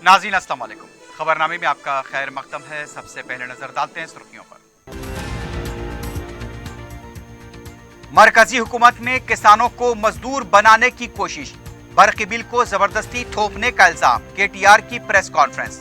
नाज़रीन अस्सलाम वालेकुम। खबरनामे में आपका खैर मकदम है। सबसे पहले नजर डालते हैं सुर्खियों पर। मरकजी हुकूमत में किसानों को मजदूर बनाने की कोशिश, बरकी बिल को जबरदस्ती थोपने का इल्जाम, केटीआर की प्रेस कॉन्फ्रेंस।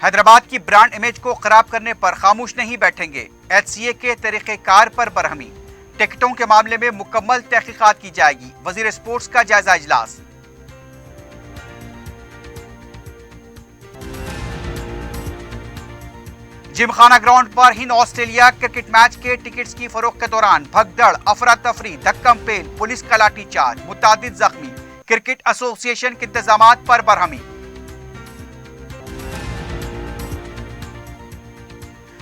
हैदराबाद की ब्रांड इमेज को खराब करने पर खामोश नहीं बैठेंगे, एचसीए के तरीक़ेकार पर बरहमी। टिकटों के मामले में मुकम्मल तहकीकात की जाएगी, वजीर स्पोर्ट्स का जायजा इजलास। जिमखाना ग्राउंड पर हिंद ऑस्ट्रेलिया क्रिकेट मैच के टिकट्स की फरोख्त के दौरान भगदड़, अफरा तफरी, धक्कम पेल, पुलिस का लाठीचार्ज, मुतादिद जख्मी। क्रिकेट एसोसिएशन के इंतजामात पर बरहमी।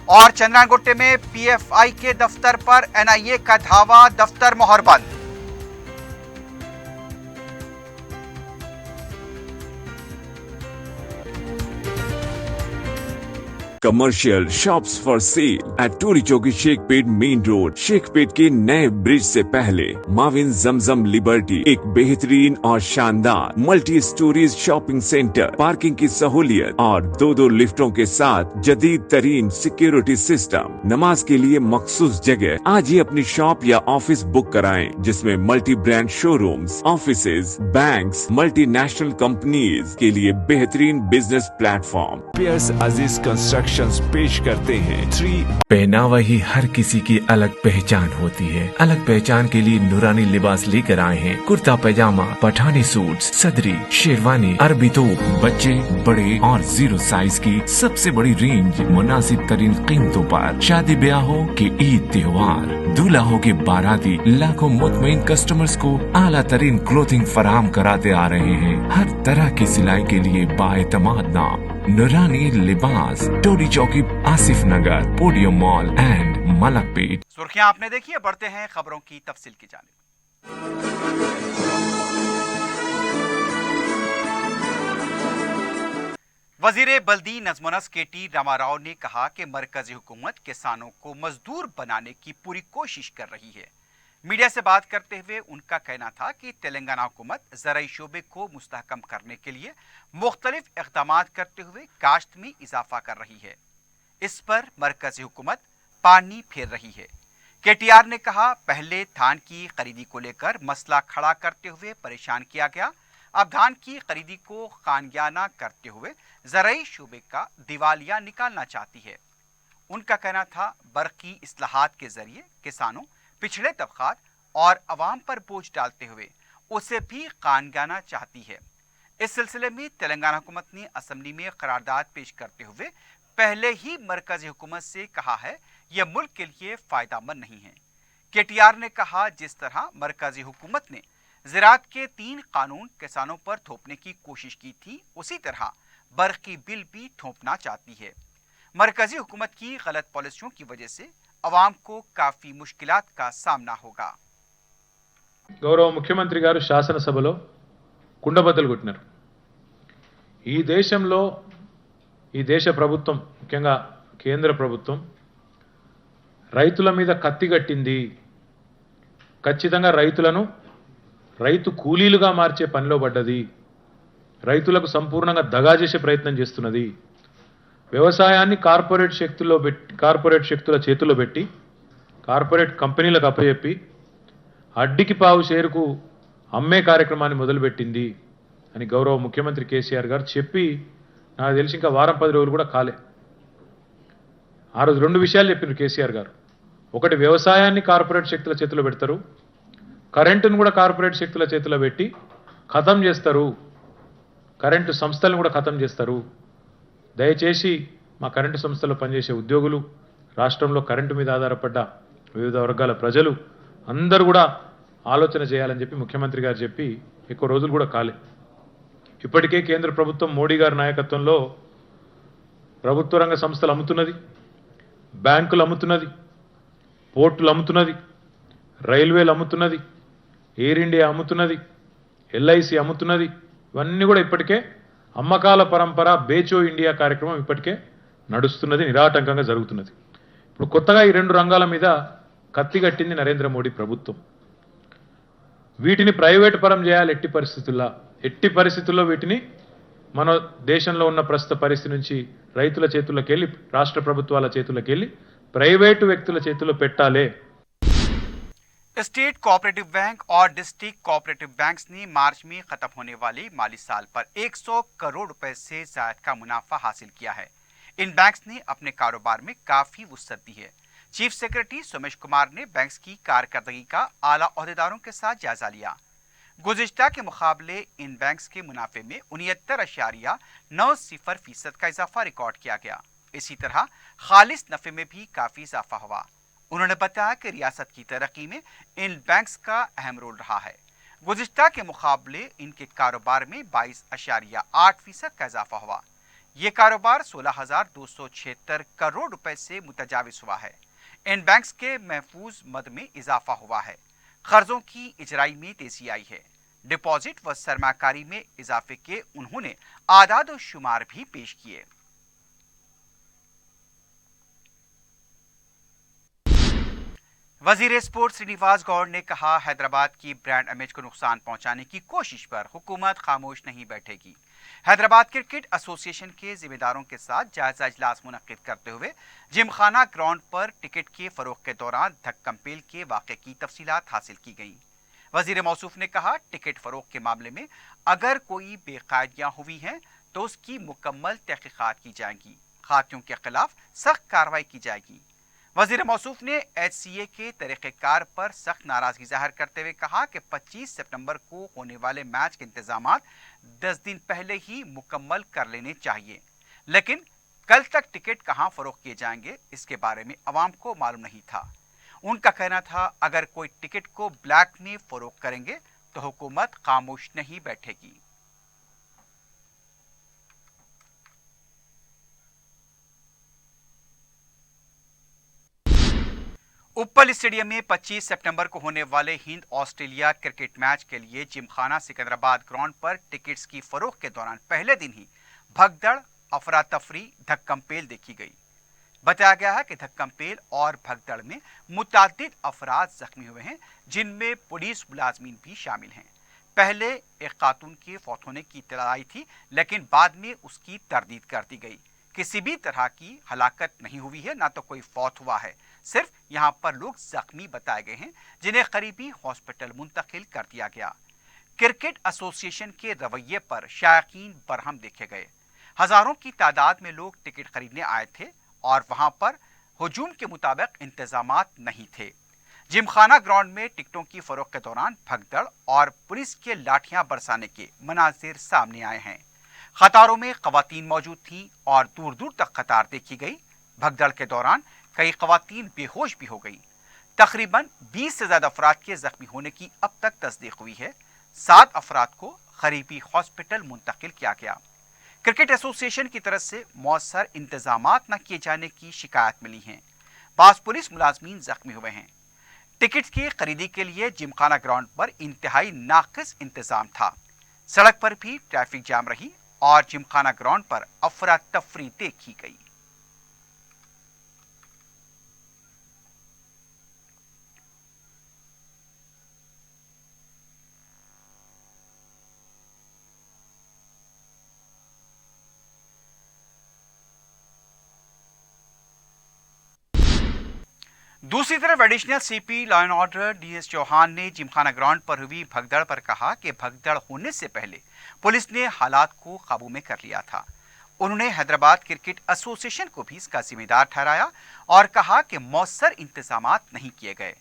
और चंद्रानगोटे में पीएफआई के दफ्तर पर एनआईए का धावा, दफ्तर मोहर बंद। Commercial shops for sale at Toli Chowki Shaikpet main road. Shaikpet के नए ब्रिज से पहले माविन जमजम लिबर्टी एक बेहतरीन और शानदार multi storeys shopping centre, parking की सहूलियत और दो लिफ्टों के साथ जदीद तरीन सिक्योरिटी सिस्टम। नमाज के लिए मखसूस जगह। आज ही अपनी शॉप या ऑफिस बुक कराएं, जिसमें multi brand showrooms, offices, banks, multinational companies के लिए बेहतरीन बिजनेस प्लेटफॉर्म। पियर्स अजीज कंस्ट्रक्शन पेश करते हैं 3। पहनावा ही हर किसी की अलग पहचान होती है। अलग पहचान के लिए नूरानी लिबास लेकर आए हैं। कुर्ता पैजामा, पठानी सूट्स, सदरी, शेरवानी, अरबी तोप, बच्चे, बड़े और 0 साइज की सबसे बड़ी रेंज मुनासिब तरीन कीमतों पर। शादी ब्याह हो कि ईद त्योहार, दूल्हा हो के बाराती, लाखों मुतमईन कस्टमर्स को आला तरीन क्लोथिंग फराहम कराते आ रहे हैं। हर तरह की सिलाई के लिए बाएतमाद नाम नूरानी लिबास, टोरी चौकी, आसिफ नगर, पोडियम मॉल एंड मलकपेट। सुर्खियां आपने देखी है, बढ़ते हैं खबरों की तफसील की जानिब। वजीर बल्दी नज़्म-ओ-नस्क केटी रामाराव ने कहा कि मरकजी हुकूमत किसानों को मजदूर बनाने की पूरी कोशिश कर रही है। मीडिया से बात करते हुए उनका कहना था कि तेलंगाना हुकूमत ज़राई शोबे को मुस्तहकम करने के लिए मुख्तलिफ इक़दामात करते हुए काश्त में इजाफा कर रही है। इस पर मरकजी हुकूमत पानी फेर रही है। केटीआर ने कहा, पहले धान की खरीदी को लेकर मसला खड़ा करते हुए परेशान किया गया, अब धान की खरीदी को खानगियाना करते हुए ज़राई शोबे का दिवालिया निकालना चाहती है। उनका कहना था, बरकी इस्लाहात के जरिए किसानों, पिछड़े तबकात और अवाम पर बोझ डालते हुए उसे भी खानगियाना चाहती है। इस सिलसिले में तेलंगाना हुकूमत ने असम्बली में करारदाद पेश करते हुए पहले ही मरकजी हुकूमत से कहा है, यह मुल्क के लिए फायदामंद नहीं है। केटीआर ने कहा, जिस तरह मरकजी हुकूमत ने ज़राअत के 3 कानून किसानों पर थोपने की कोशिश की थी, उसी तरह बरकी बिल भी थोपना चाहती है। मरकजी हुकूमत की गलत पॉलिसियों की वजह से अवाम को काफी मुश्किलात का सामना होगा। గౌరవ ముఖ్యమంత్రి గారు శాసనసభలో కుండబద్దలు కొట్టినారు. ఈ దేశంలో ఈ దేశ ప్రభుత్వం, ముఖ్యంగా కేంద్ర ప్రభుత్వం రైతుల మీద కత్తి కట్టింది. ఖచ్చితంగా రైతులను రైతు కూలీలుగా మార్చే పనిలో పడ్డది. రైతులకు సంపూర్ణంగా దగా చేసే ప్రయత్నం చేస్తున్నది. వ్యవసాయాన్ని కార్పొరేట్ శక్తుల చేతుల్లో పెట్టి కార్పొరేట్ కంపెనీలకు అప్పచెప్పి అడ్డికి పావు షేరుకు అమ్మే కార్యక్రమాన్ని మొదలుపెట్టింది అని గౌరవ ముఖ్యమంత్రి కేసీఆర్ గారు చెప్పి నాకు తెలిసి ఇంకా వారం 10 రోజులు కూడా కాలే. ఆ రోజు 2 విషయాలు చెప్పారు కేసీఆర్ గారు. ఒకటి, వ్యవసాయాన్ని కార్పొరేట్ శక్తుల చేతిలో పెడతారు, కరెంటును కూడా కార్పొరేట్ శక్తుల చేతిలో పెట్టి ఖతం చేస్తారు, కరెంటు సంస్థలను కూడా ఖతం చేస్తారు. దయచేసి మా కరెంటు సంస్థలో పనిచేసే ఉద్యోగులు, రాష్ట్రంలో కరెంటు మీద ఆధారపడ్డ వివిధ వర్గాల ప్రజలు అందరూ కూడా ఆలోచన చేయాలని చెప్పి ముఖ్యమంత్రి గారు చెప్పి ఎక్కువ రోజులు కూడా కాలే. ఇప్పటికే కేంద్ర ప్రభుత్వం మోడీ గారి నాయకత్వంలో ప్రభుత్వ రంగ సంస్థలు అమ్ముతున్నది, బ్యాంకులు అమ్ముతున్నది, పోర్టులు అమ్ముతున్నది, రైల్వేలు అమ్ముతున్నది, ఎయిర్ ఇండియా అమ్ముతున్నది, ఎల్ఐసి అమ్ముతున్నది. ఇవన్నీ కూడా ఇప్పటికే అమ్మకాల పరంపర బేచో ఇండియా కార్యక్రమం ఇప్పటికే నడుస్తున్నది, నిరాటంకంగా జరుగుతున్నది. ఇప్పుడు కొత్తగా ఈ 2 రంగాల మీద కత్తిగట్టింది నరేంద్ర మోడీ ప్రభుత్వం. వీటిని ప్రైవేట్ పరం చేయాలి ఎట్టి పరిస్థితుల్లో వీటిని మన దేశంలో ఉన్న ప్రస్తుత పరిస్థితి నుంచి రైతుల చేతుల్లోకి వెళ్ళి రాష్ట్ర ప్రభుత్వాల చేతుల్లోకి వెళ్ళి ప్రైవేటు వ్యక్తుల చేతుల్లో పెట్టాలి. स्टेट कोऑपरेटिव बैंक और डिस्ट्रिक्ट कोऑपरेटिव बैंक्स ने मार्च में खत्म होने वाले माली साल पर 100 करोड़ रुपए से ज्यादा का मुनाफा हासिल किया है. इन बैंक्स ने अपने कारोबार में काफी वुसअत दी है. चीफ सेक्रेटरी सोमेश कुमार ने बैंक्स की कारकर्दगी का आला ओहदेदारों के साथ जायजा लिया. गुज़िश्ता के मुकाबले इन बैंक्स के मुनाफे में 69.90% का इजाफा रिकॉर्ड किया गया. इसी तरह खालिस नफे में भी काफी इजाफा हुआ. उन्होंने बताया कि रियासत की तरक्की में इन बैंक्स का अहम रोल रहा है. गुज़िश्ता के मुकाबले इनके कारोबार में 22.8% का इजाफा हुआ. ये कारोबार 16,276 करोड़ रुपए से मुतजाविज हुआ है. इन बैंक्स के महफूज मद में इजाफा हुआ है. कर्जों की इजराई में तेजी आई है. डिपॉजिट व सरमाकारी में इजाफे के उन्होंने आदाद और शुमार भी पेश किए. वजीर स्पोर्ट्स श्रीनिवास गौड़ ने कहा, हैदराबाद की ब्रांड इमेज को नुकसान पहुंचाने की कोशिश पर हुकूमत खामोश नहीं बैठेगी. हैदराबाद क्रिकेट एसोसिएशन के जिम्मेदारों के साथ जायजा इजलास मुनक्किद करते हुए जिमखाना ग्राउंड पर टिकट के फरोख के दौरान धक्कमपेल के वाक़े की तफसीलात हासिल की गईं. वजीर मौसूफ ने कहा, टिकट फरोख के मामले में अगर कोई बेकायदियाँ हुई हैं तो उसकी मुकम्मल तहकीकात की जाएंगी. खातियों के खिलाफ सख्त कार्रवाई की जाएगी. वजीर मौसूफ ने HCA के तरीक़ेकार पर सख्त नाराजगी जाहिर करते हुए कहा कि 25 सितंबर को होने वाले मैच के इंतजामात 10 दिन पहले ही मुकम्मल कर लेने चाहिए, लेकिन कल तक टिकट कहां फरोख्त किए जाएंगे इसके बारे में अवाम को मालूम नहीं था. उनका कहना था, अगर कोई टिकट को ब्लैक में फरोख्त करेंगे तो हुकूमत खामोश नहीं बैठेगी. उप्पल स्टेडियम में 25 सितंबर को होने वाले हिंद ऑस्ट्रेलिया क्रिकेट मैच के लिए जिमखाना सिकंदराबाद ग्राउंड पर टिकट्स की फरोख्त के दौरान पहले दिन ही भगदड़, अफरा तफरी, धक्कमपेल देखी गई. बताया गया है कि धक्कमपेल और भगदड़ में मुतादिद अफराद जख्मी हुए हैं, जिनमें पुलिस मुलाजमीन भी शामिल हैं. पहले एक खातून के फौत होने की इत्तला आई थी, लेकिन बाद में उसकी तरदीद कर दी गई. किसी भी तरह की हलाकत नहीं हुई है, ना तो कोई फौत हुआ है. सिर्फ यहाँ पर लोग जख्मी बताए गए हैं, जिन्हें करीबी हॉस्पिटल मुंतकिल कर दिया गया. क्रिकेट एसोसिएशन के रवैये पर शायकीन बरहम देखे गए. हजारों की तादाद में लोग टिकट खरीदने आए थे और वहां पर हुजूम के मुताबिक इंतजामात नहीं थे. जिमखाना ग्राउंड में टिकटों की फरोख्त के दौरान भगदड़ और पुलिस के लाठियां बरसाने के मनाजिर सामने आए हैं. कतारों में खवातीन मौजूद थीं और दूर दूर तक कतार देखी गई. भगदड़ के दौरान कई खवातीन बेहोश भी हो गई. तकरीबन 20 से ज्यादा अफराद के जख्मी होने की अब तक तस्दीक हुई है. 7 अफराद को करीबी हॉस्पिटल मुंतकिल किया गया. क्रिकेट एसोसिएशन की तरफ से मौसर इंतजामात न किए जाने की शिकायत मिली है. बास पुलिस मुलाजमीन जख्मी हुए हैं. टिकट की खरीदी के लिए जिमखाना ग्राउंड पर इंतहाई नाकिस इंतजाम था. सड़क पर भी ट्रैफिक जाम रही और जिमखाना ग्राउंड पर अफरा तफरी देखी गई. दूसरी तरफ additional CP law and order DS Chauhan ने जिमखाना ग्राउंड पर हुई भगदड़ पर कहा कि भगदड़ होने से पहले पुलिस ने हालात को काबू में कर लिया था. उन्होंने हैदराबाद क्रिकेट एसोसिएशन को भी इसका जिम्मेदार ठहराया और कहा कि मौसर इंतजामात नहीं किए गए.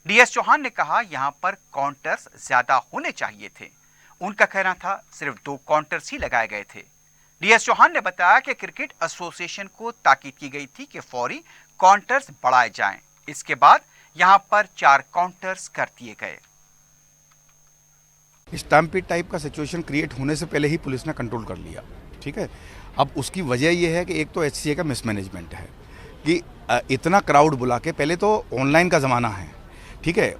DS चौहान ने कहा, यहाँ पर काउंटर्स ज्यादा होने चाहिए थे. उनका कहना था सिर्फ 2 काउंटर्स ही लगाए गए थे. DS चौहान ने बताया कि क्रिकेट एसोसिएशन को ताकीद की गई थी कि फौरी काउंटर्स बढ़ाए जाएं. इसके बाद यहां पर 4 काउंटर्स कर दिए गए. स्टैम्पीड टाइप का सिचुएशन क्रिएट होने से पहले ही पुलिस ने कंट्रोल कर लिया. ठीक है, अब उसकी वजह यह है कि एक तो HCA का मिसमैनेजमेंट है कि इतना क्राउड बुला के, पहले तो ऑनलाइन का ज़माना है, ठीक है,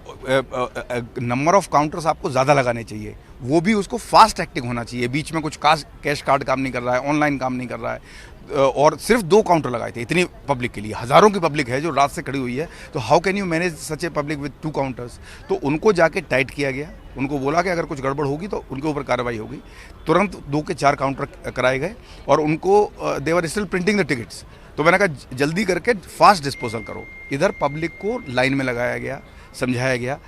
नंबर ऑफ काउंटर्स आपको ज़्यादा लगाने चाहिए, वो भी उसको फास्ट एक्टिंग होना चाहिए. बीच में कुछ कैश कार्ड काम नहीं कर रहा है, ऑनलाइन काम नहीं कर रहा है, और सिर्फ 2 काउंटर लगाए थे इतनी पब्लिक के लिए, हज़ारों की पब्लिक है जो रात से खड़ी हुई है, तो how can you manage such a public with 2 counters. तो उनको जाके टाइट किया गया, उनको बोला कि अगर कुछ गड़बड़ होगी तो उनके ऊपर कार्रवाई होगी। तुरंत 2 के 4 काउंटर कराए गए और उनको they were still printing the tickets. तो मैंने कहा जल्दी करके फास्ट डिस्पोजल करो। इधर पब्लिक को लाइन में लगाया गया, समझाया गया।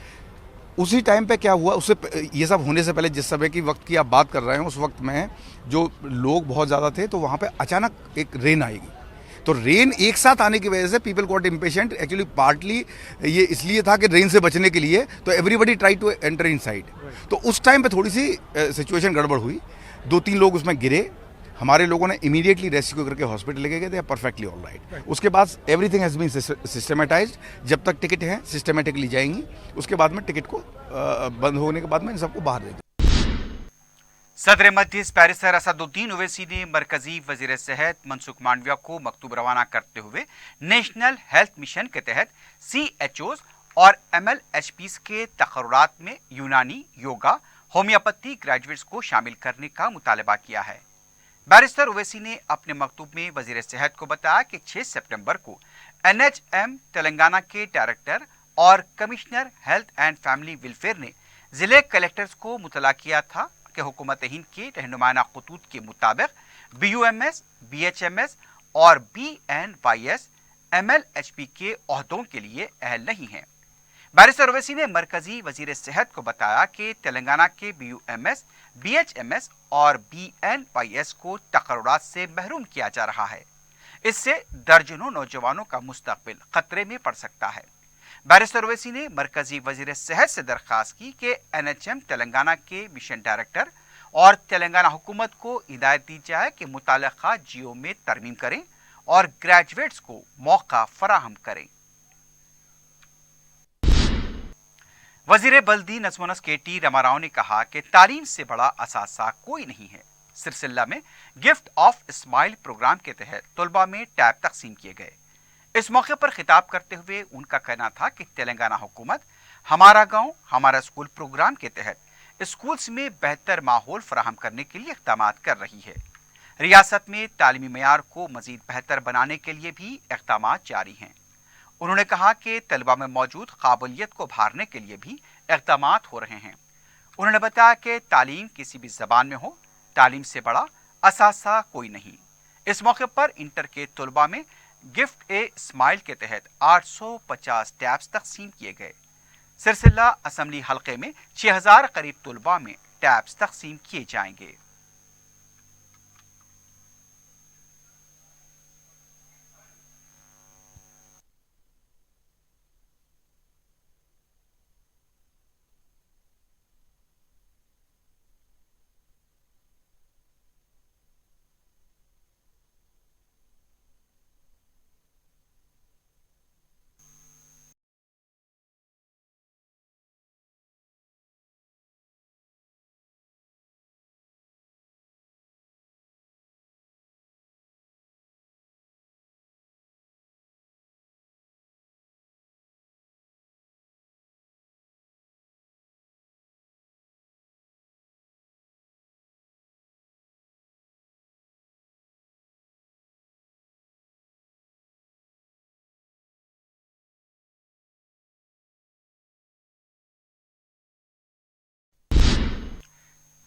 उसी टाइम पे क्या हुआ, उससे ये सब होने से पहले जिस समय की वक्त की आप बात कर रहे हैं, उस वक्त में जो लोग बहुत ज़्यादा थे तो वहाँ पे अचानक एक रेन आएगी। तो रेन एक साथ आने की वजह से people got impatient. Actually partly ये इसलिए था कि रेन से बचने के लिए, तो everybody try to enter inside. तो उस टाइम पे थोड़ी सी सिचुएशन गड़बड़ हुई, 2-3 लोग उसमें गिरे। हमारे लोगों ने इमीडिएटली रेस्क्यू करके हॉस्पिटल लेके गए थे, परफेक्टली ऑल राइट। उसके बाद एवरीथिंग हैज़ बीन सिस्टमेटाइज्ड। जब तक टिकट हैं सिस्टमेटिकली जाएंगी, उसके बाद में टिकट को बंद होने के बाद में इन सबको बाहर दे दें। सदर मजलिस बैरिस्टर असदुद्दीन ओवैसी ने मरकजी वजीर सेहत मनसुख मांडविया को मकतूब रवाना करते हुए नेशनल हेल्थ मिशन के तहत CHOs और MLHPs के तकर्रुरात में यूनानी, योगा, होम्योपैथी ग्रेजुएट्स को शामिल करने का मुतालबा किया है। बैरिस्टर ओवैसी ने अपने मकतूब में वजीर सेहत को बताया कि 6 सितंबर को NHM तेलंगाना के डायरेक्टर और commissioner health and family welfare ने जिले कलेक्टर्स को मुतला किया था कि हुकूमत हिंद के रहनुमाना खतूत के मुताबिक BUMS, BHMS और BNYS MLHP के ओहदों के लिए अहल नहीं हैं। बैरिस्टर ओवैसी ने मरकजी वजीर सेहत को बताया कि तेलंगाना के BUMS, BHMS और BNYS को तकर्रुरात से महरूम किया जा रहा है। इससे दर्जनों नौजवानों का मुस्तकबिल खतरे में पड़ सकता है। बैरिस्टर ओवैसी ने मरकजी वजीर सेहत से दरख्वास्त की कि NHM तेलंगाना के मिशन डायरेक्टर और तेलंगाना हुकूमत को हिदायत दी जाए कि मुताल्लिका जियो में तरमीम करें और ग्रेजुएट्स को मौका फराहम करें। वजीर बल्दी नज़्म-ओ-नस्क KT रामाराव ने कहा कि तालीम से बड़ा असासा कोई नहीं है। सिरसिल्ला में गिफ्ट ऑफ स्माइल प्रोग्राम के तहत तलबा में टैब तकसीम किए गए। इस मौके पर खिताब करते हुए उनका कहना था कि तेलंगाना हुकूमत हमारा गांव हमारा स्कूल प्रोग्राम के तहत स्कूल्स में बेहतर माहौल फराहम करने के लिए इक़दाम कर रही है। रियासत में तालीमी मयार को मजीद बेहतर बनाने के लिए भी इक़दाम जारी हैं। उन्होंने कहा कि तलबा में मौजूद काबिलियत को उभारने के लिए भी इक़दाम हो रहे हैं। उन्होंने बताया कि तालीम किसी भी ज़बान में हो, तालीम से बड़ा असासा कोई नहीं। इस मौके पर इंटर के तलबा में गिफ्ट ए स्माइल के तहत 850 टैब्स तकसीम किए गए। सिरसिल्ला असम्बली हलके में 6000 करीब तलबा में टैब्स तकसीम किए जाएंगे।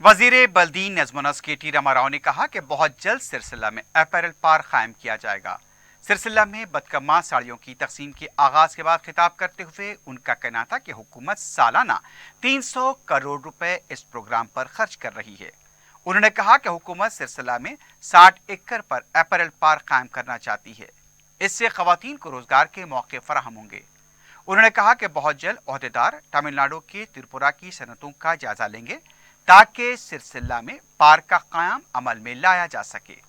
वजीर बल्दी नज़्म-ओ-नस्क KT रामाराव ने कहा कि बहुत जल्द सिरसिल्ला में अपैरल पार्क कायम किया जाएगा। सिरसिल्ला में बदकम्मा साड़ियों की तकसीम के आगाज के बाद खिताब करते हुए उनका कहना था कि हुकूमत सालाना 300 करोड़ रुपए इस प्रोग्राम पर खर्च कर रही है। उन्होंने कहा कि हुकूमत सिरसिल्ला में 60 एकड़ पर अपैरल पार्क कायम करना चाहती है। इससे खवातीन को रोजगार के मौके फराहम होंगे। उन्होंने कहा कि बहुत जल्द ओहदेदार तमिलनाडु के त्रिपुरा की सनतों का जायजा लेंगे ताकि सिरसिल्ला में पार्क का क़याम अमल में लाया जा सके।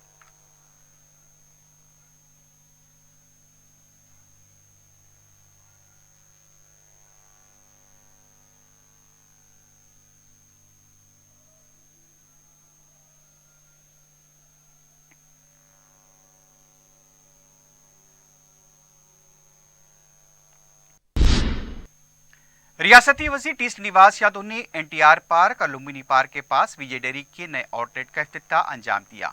रियासती वज़ीर टी श्रीनिवास यादव ने NTR पार्क और लुम्बिनी पार्क के पास विजय डेयरी के नए आउटलेट का इफ्तिताह अंजाम दिया।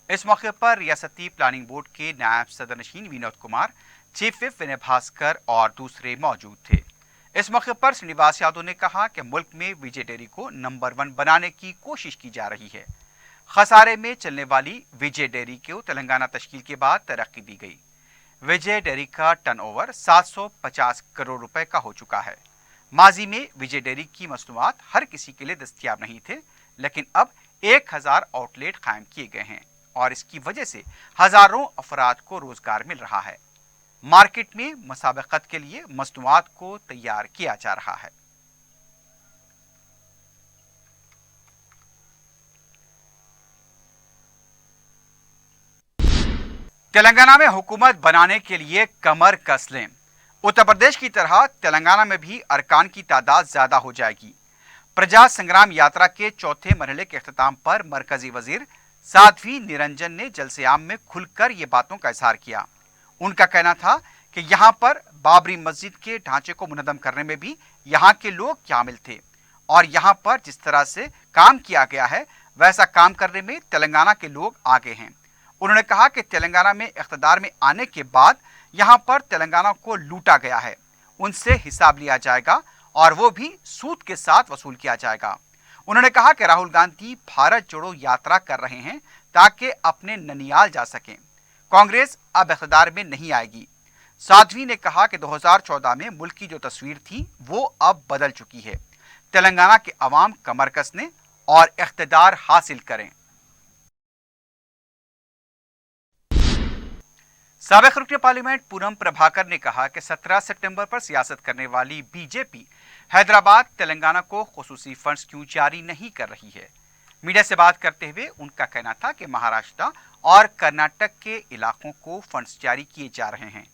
इस मौके पर रियासती प्लानिंग बोर्ड के नायब सदरनशीन विनोद कुमार, चीफ विप विनय भास्कर और दूसरे मौजूद थे। इस मौके पर श्रीनिवास यादव ने कहा कि मुल्क में विजय डेयरी को नंबर 1 बनाने की कोशिश की जा रही है। खसारे में चलने वाली विजय डेयरी को तेलंगाना तश्कील के बाद तरक्की दी गई। विजय डेयरी का टर्नओवर 750 करोड़ रुपए का हो चुका है। माजी में विजय डेयरी की मसनूआत हर किसी के लिए दस्तयाब नहीं थे, लेकिन अब 1000 आउटलेट कायम किए गए हैं और इसकी वजह से हजारों अफराद को रोजगार मिल रहा है। मार्केट में मुसाबकत के लिए मसनूआत को तैयार किया जा रहा है। तेलंगाना में हुकूमत बनाने के लिए कमर कस लें। उत्तर प्रदेश की तरह तेलंगाना में भी अरकान की तादाद ज्यादा हो जाएगी। प्रजा संग्राम यात्रा के चौथे मरहले के अख्ताम पर मरकजी वजीर साध्वी निरंजन ने जलसे-आम में खुलकर ये बातों का इजहार किया। उनका कहना था कि यहाँ पर बाबरी मस्जिद के ढांचे को मुनद्दम करने में भी यहाँ के लोग शामिल थे और यहाँ पर जिस तरह से काम किया गया है वैसा काम करने में तेलंगाना के लोग आगे हैं। उन्होंने कहा कि तेलंगाना में इख्तिदार में आने के बाद यहाँ पर तेलंगाना को लूटा गया है, उनसे हिसाब लिया जाएगा और वो भी सूद के साथ वसूल किया जाएगा। उन्होंने कहा कि राहुल गांधी भारत जोड़ो यात्रा कर रहे हैं ताकि अपने ननियाल जा सकें। कांग्रेस अब इख्तिदार में नहीं आएगी। साध्वी ने कहा कि 2014 में मुल्क की जो तस्वीर थी वो अब बदल चुकी है। तेलंगाना के अवाम कमर कसने और इख्तिदार हासिल करें। साबिक रुकन पार्लियामेंट पूनम प्रभाकर ने कहा कि 17 सितंबर पर सियासत करने वाली बीजेपी हैदराबाद तेलंगाना को खुसूसी फंड्स क्यों जारी नहीं कर रही है। मीडिया से बात करते हुए उनका कहना था कि महाराष्ट्र और कर्नाटक के इलाकों को फंड्स जारी किए जा रहे हैं,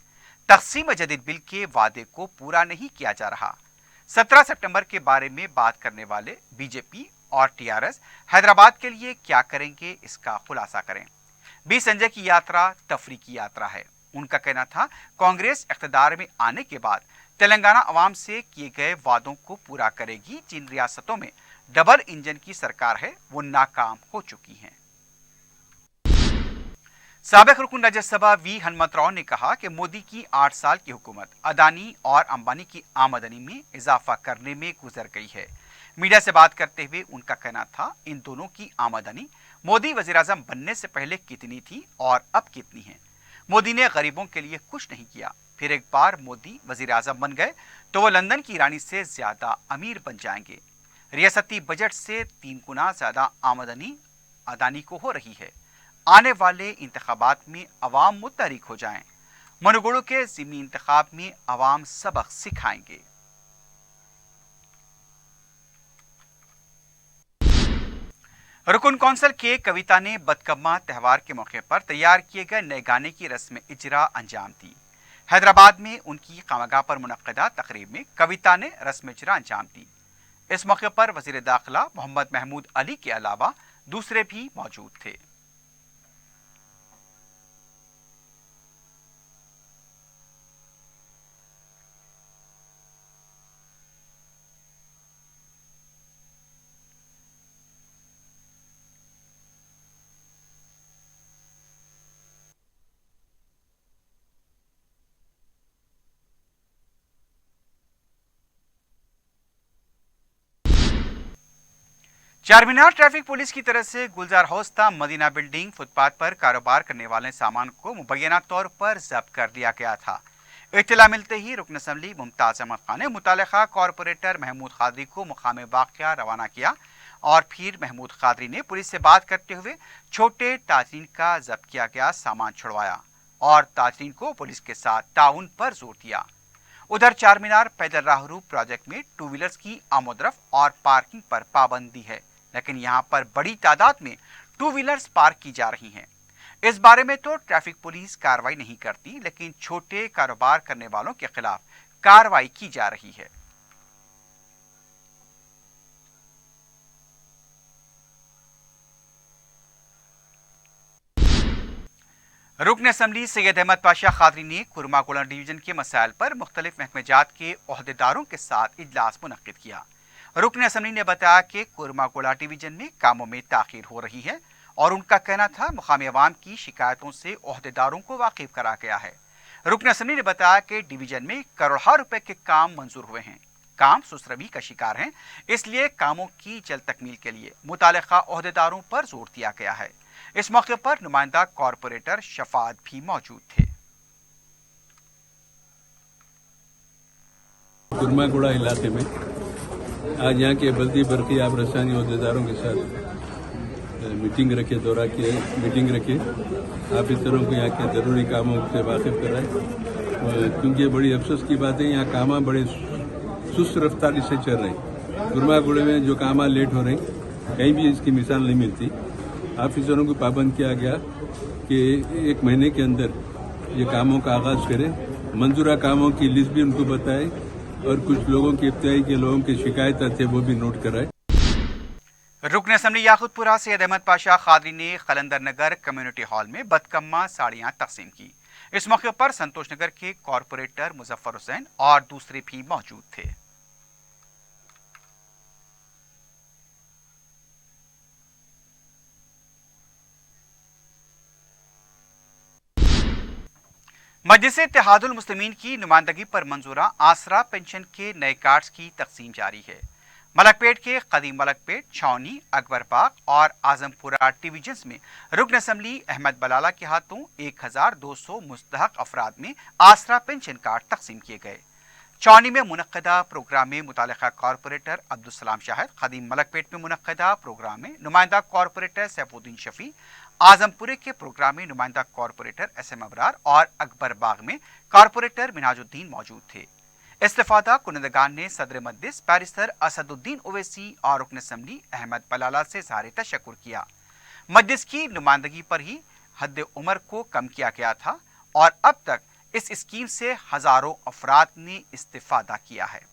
तकसीम जदीद बिल के वादे को पूरा नहीं किया जा रहा। 17 सितंबर के बारे में बात करने वाले बीजेपी और टीआरएस हैदराबाद के लिए क्या करेंगे, इसका खुलासा करें। बी संजय की यात्रा तफरीकी यात्रा है। उनका कहना था कांग्रेस इख्तिदार में आने के बाद तेलंगाना अवाम से किए गए वादों को पूरा करेगी। जिन रियासतों में डबल इंजन की सरकार है वो नाकाम हो चुकी हैं। साबिक रुकन राज्यसभा वी हनुमंतराव ने कहा कि मोदी की 8 साल की हुकूमत अदानी और अंबानी की आमदनी में इजाफा करने में गुजर गई है। मीडिया से बात करते हुए उनका कहना था इन दोनों की आमदनी मोदी वजीर-आज़म बनने से पहले कितनी थी और अब कितनी है। मोदी ने गरीबों के लिए कुछ नहीं किया, फिर एक बार मोदी वजीर-आज़म बन गए तो वो लंदन की रानी से ज्यादा अमीर बन जाएंगे। रियासती बजट से 3 गुना ज्यादा आमदनी अदानी को हो रही है। आने वाले इंतखाबात में अवाम मुतहरिक हो जाएं। मनोगुणों के ज़िमनी इंतखाब में अवाम सबक सिखाएंगे। रुकन कौंसिल के कविता ने बदकम्मा त्यौहार के मौके पर तैयार किए गए नए गाने की रस्म इजरा अंजाम दी। हैदराबाद में उनकी खामगाह पर मुनक्किदा तकरीब में कविता ने रस्म इजरा अंजाम दी। इस मौके पर वजीर दाखिला मोहम्मद महमूद अली के अलावा दूसरे भी मौजूद थे। चारमीनार ट्रैफिक पुलिस की तरफ से गुलजार हौस्ता मदीना बिल्डिंग फुटपाथ पर कारोबार करने वाले सामान को मुबैना तौर पर जब्त कर लिया गया था। इत्तला मिलते ही रुकन असम्बली मुमताज अहमद खान ने मुतालिका कॉरपोरेटर महमूद कादरी को मुकाम वाक़या रवाना किया और फिर महमूद कादरी ने पुलिस से बात करते हुए छोटे ताजरीन का जब्त किया गया सामान छुड़वाया और ताजरीन को पुलिस के साथ ताउन पर जोर दिया। उधर चारमीनार पैदल राहरू प्रोजेक्ट में 2 व्हीलर्स की आमोदरफ और पार्किंग पर पाबंदी है, लेकिन यहां पर बड़ी तादाद में 2 व्हीलर्स पार्क की जा रही हैं। इस बारे में तो ट्रैफिक पुलिस कार्रवाई नहीं करती, लेकिन छोटे कारोबार करने वालों के खिलाफ कार्रवाई की जा रही है। रुकन असम्बली सैयद अहमद पाशा कादरी ने कुरमाकोला डिवीजन के मसाइल पर मुख्तलिफ महकमेजात के ओहदेदारों के साथ इजलास मुनक्किद किया। रुकन असम्बली ने बताया कि कुरमाकोला डिवीजन में कामों में ताखीर हो रही है और उनका कहना था मुकामी अवाम की शिकायतों से ओहदेदारों को वाकिफ करा गया है। रुकन असम्बली ने बताया कि डिवीजन में करोड़ों रुपए के काम मंजूर हुए हैं। काम सुस्तरवी का शिकार हैं, इसलिए कामों की जल्द तकमील के लिए मुतालिका ओहदेदारों पर जोर दिया गया है। इस मौके पर नुमाइंदा कॉरपोरेटर शफात भी मौजूद थे। कुरमागुड़ा इलाके में आज यहाँ के बल्दी बरकी आप रसानी अहदेदारों के साथ मीटिंग रखे, दौरा किए, मीटिंग रखी, ऑफिसरों को यहाँ के ज़रूरी कामों से वाकिफ कराए, क्योंकि बड़ी अफसोस की बात है यहाँ कामा बड़े सुस्त रफ्तारी से चल रहे हैं। कुरमागुड़े में जो कामा लेट हो रहे कहीं भी इसकी मिसाल नहीं मिलती। ऑफिसरों को पाबंद किया गया कि 1 महीने के अंदर ये कामों का आगाज़ करें, मंजूरा कामों की लिस्ट भी उनको बताए और कुछ लोगों की इब्तिदाई के लोगों की शिकायत थे वो भी नोट कराए। रुकन असम्बली याकूतपुरा सैयद अहमद पाशा खादरी ने कलंदर नगर कम्युनिटी हॉल में बदकम्मा साड़ियां तकसीम की। इस मौके पर संतोष नगर के कॉरपोरेटर मुजफ्फर हुसैन और दूसरे भी मौजूद थे। मजलिस इत्तेहादुल मुस्लिमीन की नुमाइंदगी पर मंजूरा आसरा पेंशन के नए कार्ड्स की तकसीम जारी है। मलकपेट के कदीम मलकपेट, छावनी, अकबरबाग और आजमपुरा डिवीजन्स में रुकन असम्बली अहमद बलाला के हाथों 1200 मुस्तहक अफराद में आसरा पेंशन कार्ड तकसीम किए गए। छावनी में मुनक्किदा प्रोग्राम में मुतालिका कॉरपोरेटर अब्दुल शाहिद, कदीम मलकपेट में मुनक्किदा प्रोग्राम में नुमाइंदा कॉरपोरेटर सैफुद्दीन शफी, आजमपुरे के प्रोग्राम में नुमाइंदा कॉरपोरेटर SM अबरार और अकबरबाग में कॉरपोरेटर मिनाजुद्दीन मौजूद थे। इस्तिफादा कुनंदगान ने सदर मजलिस बैरिस्टर असदुद्दीन ओवैसी और रुकन असम्बली अहमद बलाला से ज़ाहिर तशक्कुर किया। मजलिस की नुमाइंदगी पर ही हद उम्र को कम किया गया था और अब तक इस स्कीम से हजारों अफराद ने इस्तिफादा किया है।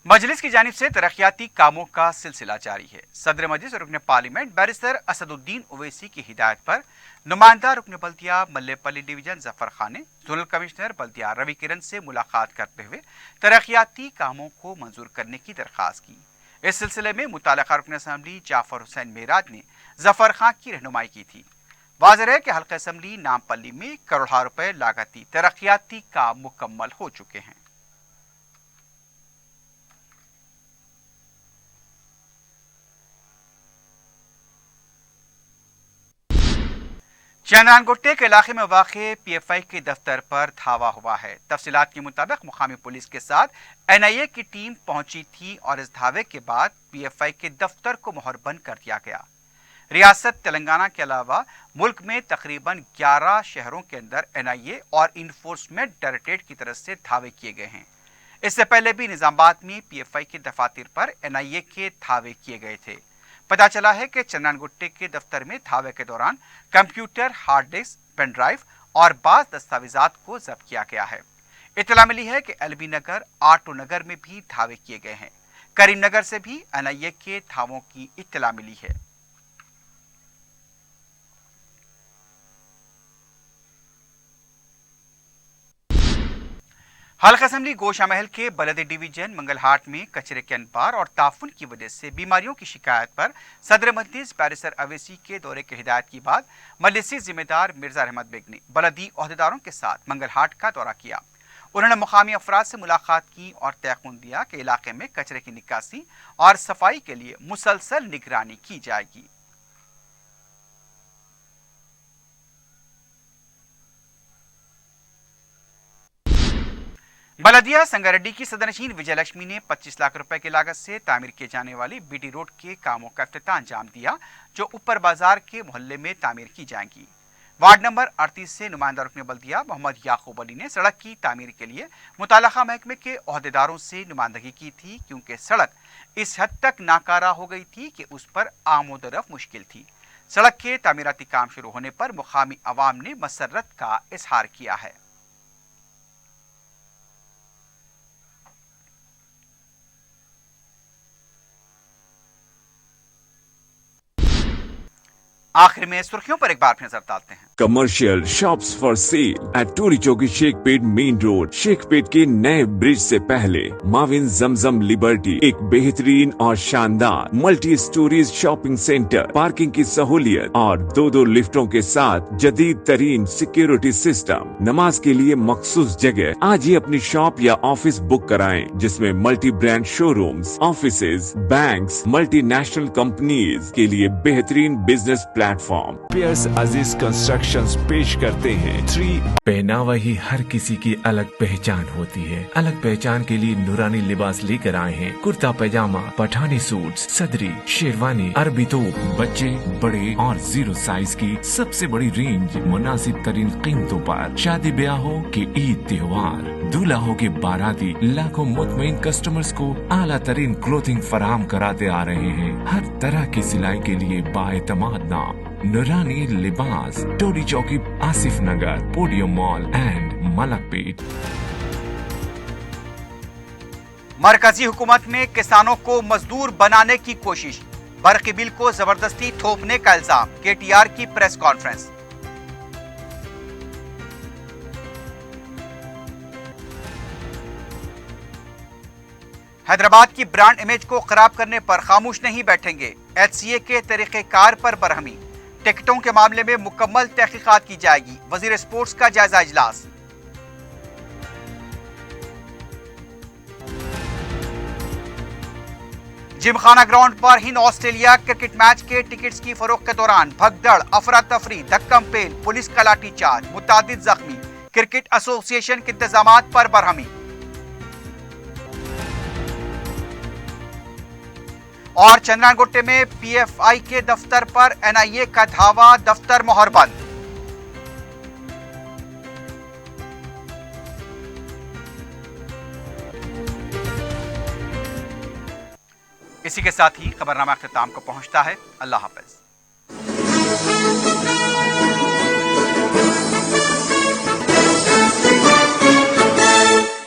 मजलिस की जानिब से तरक्याती कामों का सिलसिला जारी है। सदर मजलिस रुकन पार्लियामेंट बैरिस्टर असदुद्दीन ओवैसी की हिदायत पर नुमाइंदा रुकन बल्दिया मल्लेपल्ली डिवीजन जफर खान ने जोनल कमिश्नर बल्दिया रवि किरण से मुलाकात करते हुए तरक्याती कामों को मंजूर करने की दरख्वास्त की। इस सिलसिले में मुतालिका रुकन असम्बली जाफर हुसैन मेराज ने जफर खान की रहनुमाई की थी। वाज़ेह है कि हल्का असम्बली नामपल्ली में करोड़ों रुपए लागती तरक्याती काम मुकम्मल हो चुके हैं। चंद्रानगुट्टे के इलाके में वाक़े PFI के दफ्तर पर धावा हुआ है। तफसीलात के मुताबिक मुकामी पुलिस के साथ NIA की टीम पहुंची थी और इस धावे के बाद PFI के दफ्तर को मोहरबंद कर दिया गया। रियासत तेलंगाना के अलावा मुल्क में तकरीबन 11 शहरों के अंदर NIA और इन्फोर्समेंट डायरेक्टरेट की तरफ से धावे किए गए हैं। इससे पहले भी निजामाबाद में PFI के दफातर पर NIA के धावे किए गए थे। पता चला है कि चंद्रानगुट्टे के दफ्तर में धावे के दौरान computer, hard disk, pen drive और बाज़ दस्तावेजात को जब्त किया गया है। इत्तला मिली है कि LB नगर, आटो नगर में भी धावे किए गए हैं। करीमनगर से भी NIA के धावों की इत्तला मिली है। हल्का असम्बली गोशा महल के बलदी डिवीजन मंगलहाट में कचरे के अनबार और ताफुन की वजह से बीमारियों की शिकायत पर सदर मजलिस बैरिस्टर अवैसी के दौरे की हिदायत के बाद मजलिसी जिम्मेदार मिर्जा अहमद बेग ने बलदी ओहदेदारों के साथ मंगलहाट का दौरा किया। उन्होंने मुकामी अफराद से मुलाकात की और तयक़ुन दिया कि इलाके में कचरे की निकासी और सफाई के लिए मुसलसल निगरानी की जाएगी। बलदिया संगारेड्डी की सदरनशीन विजयलक्ष्मी ने 25 लाख रुपए की लागत से तामीर किए जाने वाली BT रोड के कामों का इफ्तिताह अंजाम दिया, जो ऊपर बाजार के मोहल्ले में तामीर की जाएंगी। वार्ड नंबर 38 से नुमाइंदा रुकन बल्दिया मोहम्मद याकूब अली ने सड़क की तामीर के लिए मुताल्लिका महकमे के ओहदेदारों से नुमाइंदगी की थी, क्योंकि सड़क इस हद तक नाकारा हो गई थी कि उस पर आमोदरफ मुश्किल थी। सड़क के तामीराती काम शुरू होने पर मुकामी अवाम ने मसर्रत का इजहार किया है। आखिर में सुर्खियों पर एक बार फिर नजर डालते हैं। Commercial shops for sale at Toli Chowki Shaikpet main road. Shaikpet के नए ब्रिज से पहले माविन जमजम लिबर्टी एक बेहतरीन और शानदार multi storeys shopping centre, parking की सहूलियत और दो लिफ्टों के साथ जदीद तरीन सिक्योरिटी सिस्टम, नमाज के लिए मखसूस जगह। आज ही अपनी शॉप या ऑफिस बुक कराएं, जिसमें multi brand showrooms, offices, banks, multinational companies के लिए बेहतरीन बिजनेस प्लेटफॉर्म। पियर्स अजीज कंस्ट्रक्शंस पेश करते हैं 3 पहनावा ही हर किसी की अलग पहचान होती है। अलग पहचान के लिए नूरानी लिबास लेकर आए हैं। कुर्ता पैजामा, पठानी सूट, सदरी, शेरवानी, अरबी तोप, बच्चे, बड़े और 0 साइज की सबसे बड़ी रेंज मुनासिब तरीन कीमतों पर। शादी ब्याह हो कि ईद त्योहार, दूल्हा हो के बाराती, लाखों मुतमईन कस्टमर्स को आला तरीन क्लोथिंग फराहम कराते आ रहे हैं। हर तरह की सिलाई के लिए बाएतमाद नाम नूरानी लिबास, टोरी चौकी, आसिफ नगर, पोडियम मॉल एंड मलकपेट। मरकजी हुकूमत में किसानों को मजदूर बनाने की कोशिश, बर्क़ी बिल को जबरदस्ती थोपने का इल्जाम। केटीआर की प्रेस कॉन्फ्रेंस। हैदराबाद की ब्रांड इमेज को खराब करने पर खामोश नहीं बैठेंगे। एचसीए के तरीक़ेकार पर बरहमी। टिकटों के मामले में मुकम्मल तहकीकात की जाएगी। वजीर स्पोर्ट्स का जायजा इजलास। जिमखाना ग्राउंड पर हिंद ऑस्ट्रेलिया क्रिकेट मैच के टिकट्स की फरोख्त के दौरान भगदड़, अफरा तफरी, धक्कम पेल, पुलिस का लाठीचार्ज, मुतादिद जख्मी। क्रिकेट एसोसिएशन के इंतजामात पर बरहमी। और चंद्रानगुट्टे में पीएफआई के दफ्तर पर एनआईए का धावा, दफ्तर मोहरबंद। इसी के साथ ही खबरनामा अख्तिताम को पहुंचता है। अल्लाह हाफ़िज़।